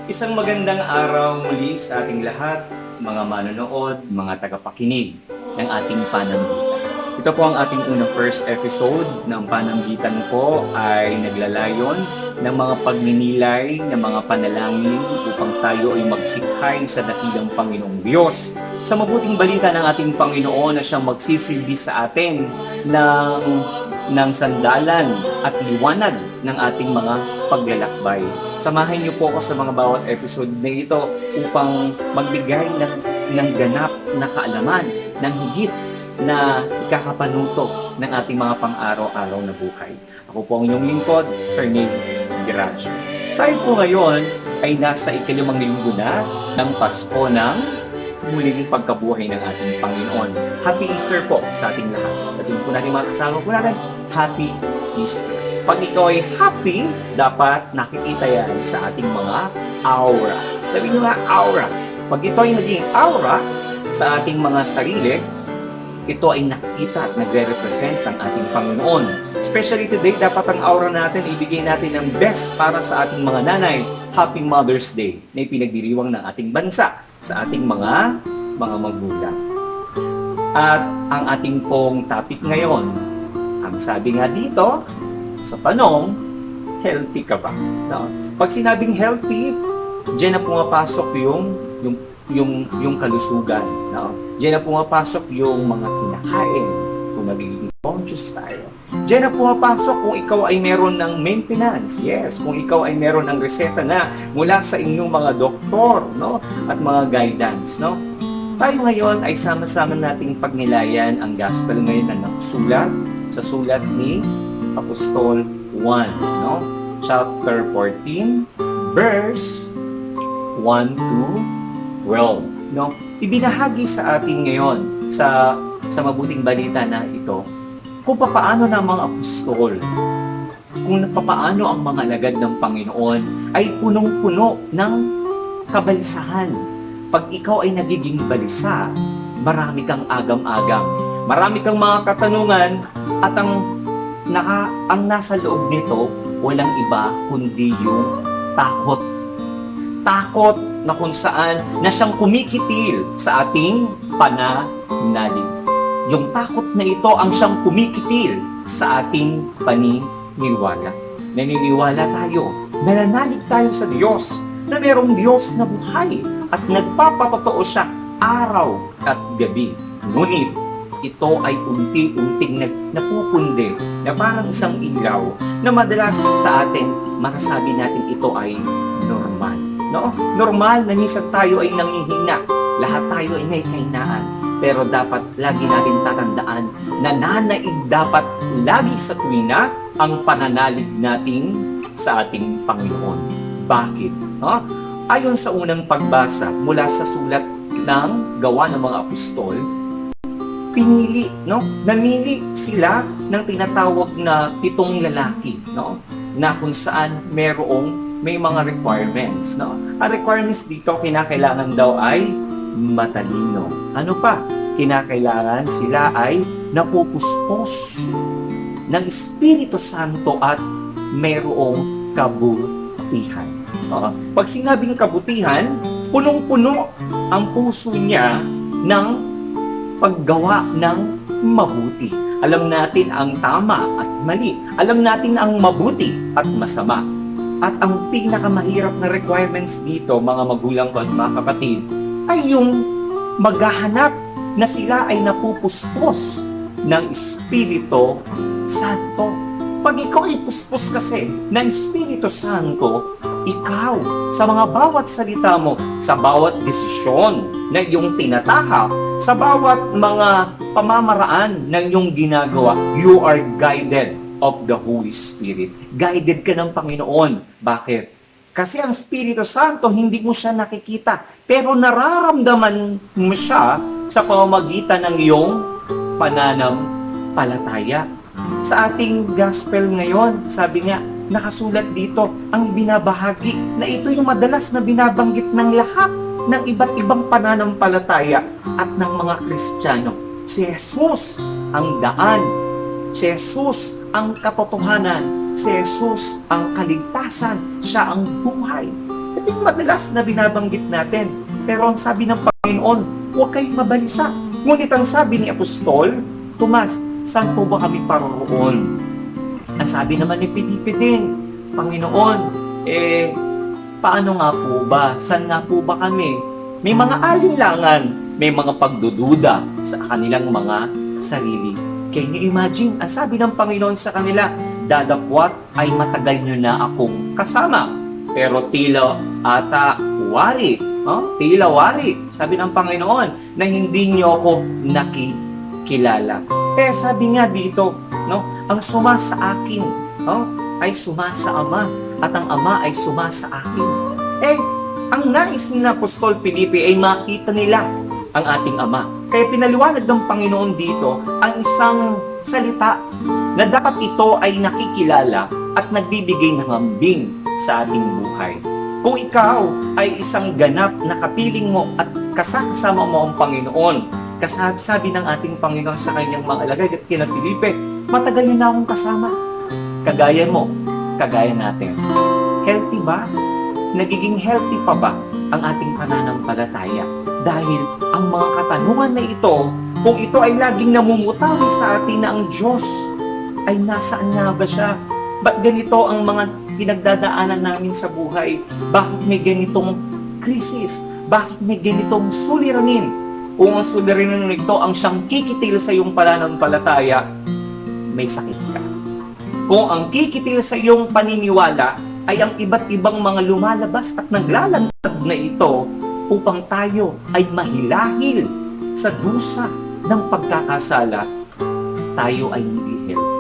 Isang magandang araw muli sa ating lahat, mga manonood, mga tagapakinig ng ating panambitan. Ito po ang ating unang first episode ng panambitan ko ay naglalayon ng mga pagninilay, ng mga panalangin upang tayo ay magsikhay sa dakilang Panginoong Diyos. Sa mabuting balita ng ating Panginoon na siyang magsisilbi sa atin ng sandalan at liwanag ng ating mga paglalakbay. Samahan niyo po ako sa mga bawat episode na ito upang magbigay ng ganap na kaalaman, ng higit na ikakapanuto ng ating mga pang-araw-araw na buhay. Ako po ang inyong lingkod, Sir Nick Giracio. Tayo po ngayon ay nasa ikalimang linggo na ng Pasko ng muling pagkabuhay ng ating Panginoon. Happy Easter po sa ating lahat. At po natin mga kasama po natin, Happy Easter. Pag ikaw ay happy, dapat nakikita yan sa ating mga aura. Sabi nyo nga, aura. Pag ito ay naging aura sa ating mga sarili, ito ay nakikita at nagre-represent ang ating Panginoon. Especially today, dapat ang aura natin, ibigay natin ng best para sa ating mga nanay. Happy Mother's Day na ipinagdiriwang ng ating bansa sa ating mga magulang. At ang ating pong topic ngayon, ang sabi nga dito, sa tanong, healthy ka ba? No? Pag sinabing healthy, diyan na pumapasok yung kalusugan. No? Diyan na pumapasok yung mga kinakain, kung magiging conscious tayo. Diyan na pumapasok kung ikaw ay meron ng maintenance. Yes, kung ikaw ay meron ng reseta na mula sa inyong mga doktor, no? At mga guidance. No? Tayo ngayon ay sama-sama nating pagnilayan ang gospel ngayon na nakasulat sa sulat ni Apostol 1, no? Chapter 14, verse 1 to 12, no? Ibinahagi sa atin ngayon sa mabuting balita na ito kung paano na mga apostol, kung paano ang mga alagad ng Panginoon ay punong-puno ng kabalisahan. Pag ikaw ay nagiging balisa, marami kang agam-agam, marami kang mga katanungan at ang nasa loob nito, walang iba kundi yung takot. Takot na kung saan na siyang kumikitil sa ating pananalig. Yung takot na ito ang siyang kumikitil sa ating paniniwala. Naniniwala tayo, nananalig tayo sa Diyos, na mayroong Diyos na buhay at nagpapatotoo siya araw at gabi. Ngunit, ito ay unti-unting napupundi na parang isang ilaw na madalas sa atin masasabi natin ito ay normal. No? Normal na minsan tayo ay nangihina. Lahat tayo ay may kahinaan. Pero dapat lagi natin tatandaan na nanaig dapat lagi sa tuwina ang pananalig natin sa ating Panginoon. Bakit? No? Ayon sa unang pagbasa mula sa sulat ng Gawa ng mga Apostol, pinili, no? Namili sila ng tinatawag na 7 lalaki, no? Na kung saan may mga requirements, no? Ang requirements dito, kinakailangan daw ay matalino. Ano pa? Kinakailangan sila ay napupuspos ng Espiritu Santo at mayroong kabutihan. Pag sinabing kabutihan, punong-puno ang puso niya ng paggawa ng mabuti. Alam natin ang tama at mali. Alam natin ang mabuti at masama. At ang pinakamahirap na requirements dito, mga magulang ko at mga kapatid, ay yung maghahanap na sila ay napupuspos ng Espiritu Santo. Pag ikaw ay puspos kasi ng Espiritu Santo, ikaw, sa mga bawat salita mo, sa bawat desisyon na iyong tinatahak, sa bawat mga pamamaraan ng iyong ginagawa, you are guided of the Holy Spirit. Guided ka ng Panginoon. Bakit? Kasi ang Espiritu Santo, hindi mo siya nakikita, pero nararamdaman mo siya sa pamamagitan ng iyong pananampalataya. Sa ating gospel ngayon, sabi nga, nakasulat dito ang binabahagi na ito yung madalas na binabanggit ng lahat ng iba't ibang pananampalataya at ng mga Kristiyano. Si Jesus ang daan. Si Jesus ang katotohanan. Si Jesus ang kaligtasan. Siya ang buhay. Ito yung madalas na binabanggit natin. Pero ang sabi ng Panginoon, huwag kayong mabalisa. Ngunit ang sabi ni Apostol Tomas, saan po ba kami paroroon? Ang sabi naman ni Felipe din, Panginoon, paano nga po ba? Saan nga po ba kami? May mga alinlangan, may mga pagdududa sa kanilang mga sarili. Can you imagine? Ang sabi ng Panginoon sa kanila, dadapwat ay matagal nyo na akong kasama. Pero tila ata wari. Tila wari. Sabi ng Panginoon na hindi nyo ako nakikilala. Sabi nga dito, ang suma sa akin ay suma sa Ama at ang Ama ay suma sa akin. Ang nais ni Apostol Felipe ay makita nila ang ating Ama. Kaya pinaliwanag ng Panginoon dito ang isang salita na dapat ito ay nakikilala at nagbibigay ng hambing sa ating buhay. Kung ikaw ay isang ganap na kapiling mo at kasama mo ang Panginoon, sabi ng ating Panginoon sa kanyang mga alagad at kina Felipe, matagal na akong kasama. Kagaya mo, kagaya natin. Healthy ba? Nagiging healthy pa ba ang ating pananampalataya? Dahil ang mga katanungan na ito, kung ito ay laging namumutawi sa atin na ang Diyos ay nasaan nga ba siya? Ba't ganito ang mga pinagdadaanan namin sa buhay? Bakit may ganitong krisis? Bakit may ganitong suliranin? Kung ang suliranin nito ang siyang kikitil sa iyong pananampalataya, may sakit ka. Kung ang kikitil sa iyong paniniwala ay ang iba't ibang mga lumalabas at naglalantad na ito upang tayo ay mahilahil sa dusa ng pagkakasala, tayo ay hindi healthy.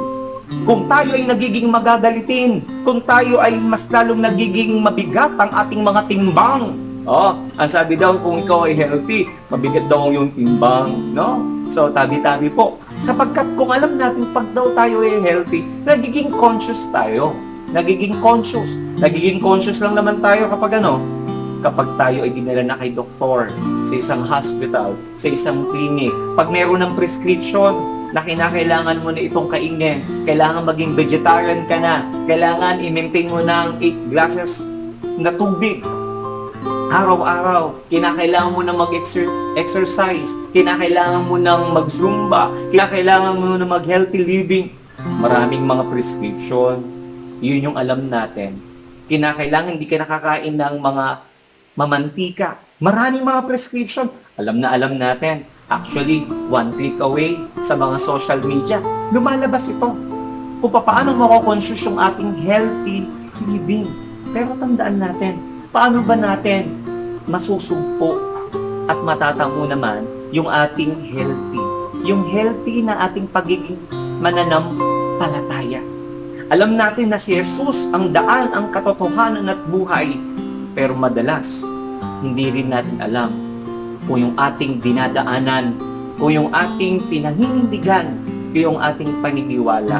Kung tayo ay nagiging magagalitin, kung tayo ay mas lalong nagiging mabigat ang ating mga timbang, ang sabi daw kung ikaw ay healthy, mabigat daw yung timbang, no? So, tabi-tabi po. Sapagkat kung alam natin pag daw tayo ay healthy, nagiging conscious tayo. Nagiging conscious. Nagiging conscious lang naman tayo kapag kapag tayo ay dinala na kay doktor, sa isang hospital, sa isang clinic. Pag meron ng prescription na kinakailangan mo na itong kainin, kailangan maging vegetarian ka na, kailangan i-maintain mo ng 8 glasses na tubig araw-araw, kinakailangan mo na mag-exercise, kinakailangan mo nang mag-zumba, kinakailangan mo na mag-healthy living. Maraming mga prescription. Yun yung alam natin. Kinakailangan hindi ka nakakain ng mga mamantika. Maraming mga prescription. Alam na alam natin. Actually, one click away sa mga social media, lumalabas ito. Kung paano mako-conscious yung ating healthy living. Pero tandaan natin, paano ba natin masusugpo at matatango naman yung ating healthy? Yung healthy na ating pagiging mananampalataya. Alam natin na si Jesus ang daan, ang katotohanan at buhay. Pero madalas, hindi rin natin alam kung yung ating dinadaanan, kung yung ating pinanindigan, kung yung ating paniniwala,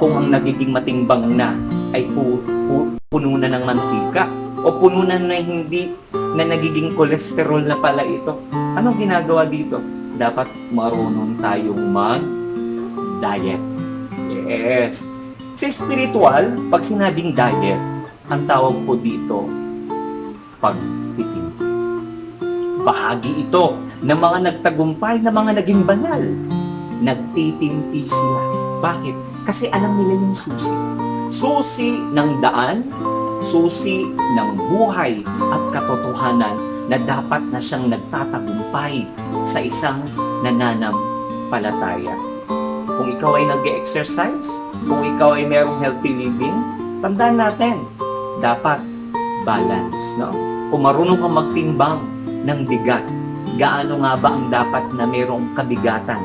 kung ang nagiging matimbang na ay puno na ng mantika o puno na hindi na nagiging kolesterol na pala ito. Anong ginagawa dito? Dapat marunong tayong mag-diet. Yes. Sa spiritual, pag sinabing diet, ang tawag po dito, pagtitim. Bahagi ito ng mga nagtagumpay na mga naging banal. Nagtitimpi sila. Bakit? Kasi alam nila yung susi. Susi ng daan, susi ng buhay at katotohanan na dapat na siyang nagtatagumpay sa isang nananampalataya. Kung ikaw ay nag-exercise, kung ikaw ay merong healthy living, tandaan natin, dapat balance, no? Kung marunong kang magtimbang ng bigat, gaano nga ba ang dapat na merong kabigatan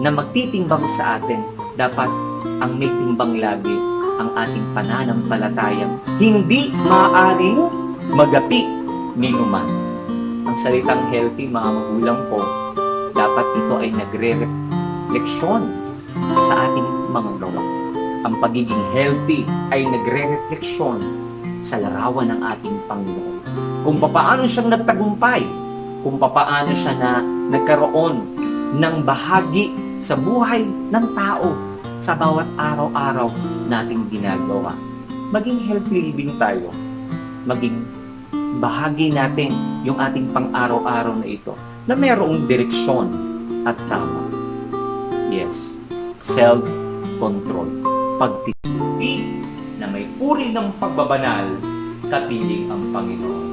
na magtitimbang sa atin? Dapat ang may timbang lagi ang ating pananampalatayang hindi maaaring magapi ni numan. Ang salitang healthy, mga magulang po, dapat ito ay nagre-refleksyon sa ating mga gawa. Ang pagiging healthy ay nagre-refleksyon sa larawan ng ating Panginoon. Kung papaano siyang nagtagumpay, kung papaano siya na nagkaroon ng bahagi sa buhay ng tao sa bawat araw-araw nating ginagawa. Maging healthy living tayo. Maging bahagi natin yung ating pang-araw-araw na ito na mayroong direksyon at tama. Yes, self-control. Pagtitipi na may uri ng pagbabanal, kapiling ang Panginoon.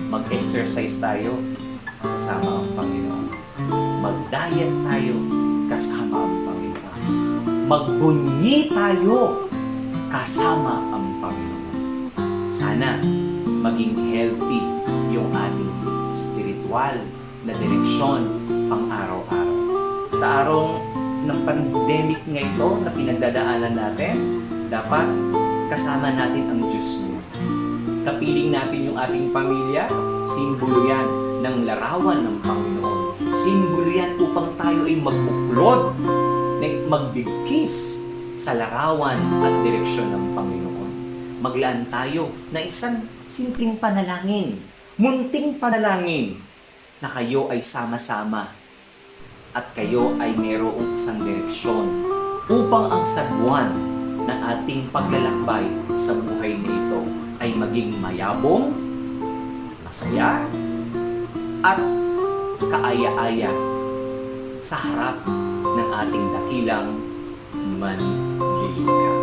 Mag-exercise tayo, kasama ang Panginoon. Mag-diet tayo, kasama ang Panginoon. Magbunyi tayo, kasama ang Panginoon. Sana maging healthy yung ating spiritual na direksyon pang araw-araw. Sa araw ng pandemic nga ito na pinagdadaanan natin, dapat kasama natin ang Diyos niya. Kapiling natin yung ating pamilya, simbolo yan ng larawan ng Panginoon. Simbolo yan upang tayo ay magbuklod, magbigkis sa larawan at direksyon ng Panginoon. Maglaan tayo na isang simpleng panalangin, munting panalangin, na kayo ay sama-sama at kayo ay mayroong isang direksyon upang ang sagwan ng ating paglalakbay sa buhay na ito ay maging mayabong, masaya, at kaaya-aya sa harap ng ating dakilang manlilikha.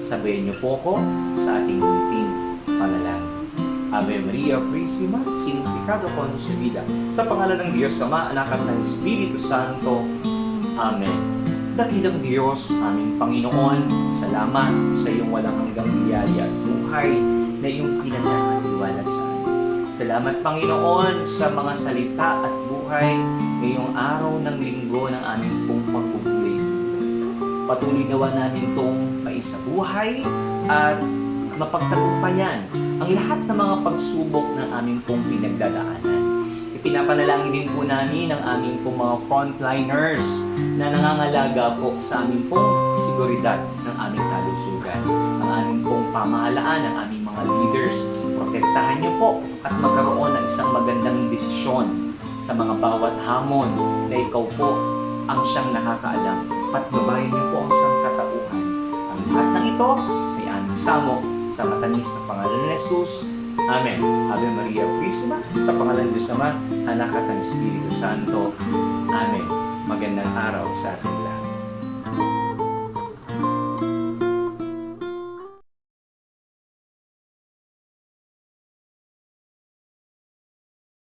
Sabayan niyo po ko sa ating munting panalangin. Ave Maria Purísima, sin pecado concebida. Sa pangalan ng Diyos Ama, Anak at ng Espiritu Santo. Amen. Dakilang Diyos, aming Panginoon, salamat sa iyong walang hanggang biyaya at buhay na iyong pinagkakatiwala sa amin. Salamat, Panginoon, sa mga salita at buhay ngayong araw ng linggo ng aming pong pagpupuli. Patuloy nawa namin itong maisabuhay at mapagtagumpayan ang lahat ng mga pagsubok ng aming pong pinagdadaanan. Ipinapanalangin din po namin ang aming pong mga frontliners na nangangalaga po sa aming pong seguridad ng aming kalusugan. Ang aming pong pamahalaan, ang aming mga leaders, protektahan niyo po at magkaroon ng isang magandang desisyon sa mga bawat hamon na ikaw po ang siyang nakakaalam. Patnubayan niyo po ang sangkatauhan. Ang lahat ng ito ay aming samo sa matamis na pangalan ni Jesus. Amen. Ave Maria Purísima, sa pangalan ng Diyos Ama, Anak at ng Espiritu Santo. Amen. Magandang araw sa ating lahat.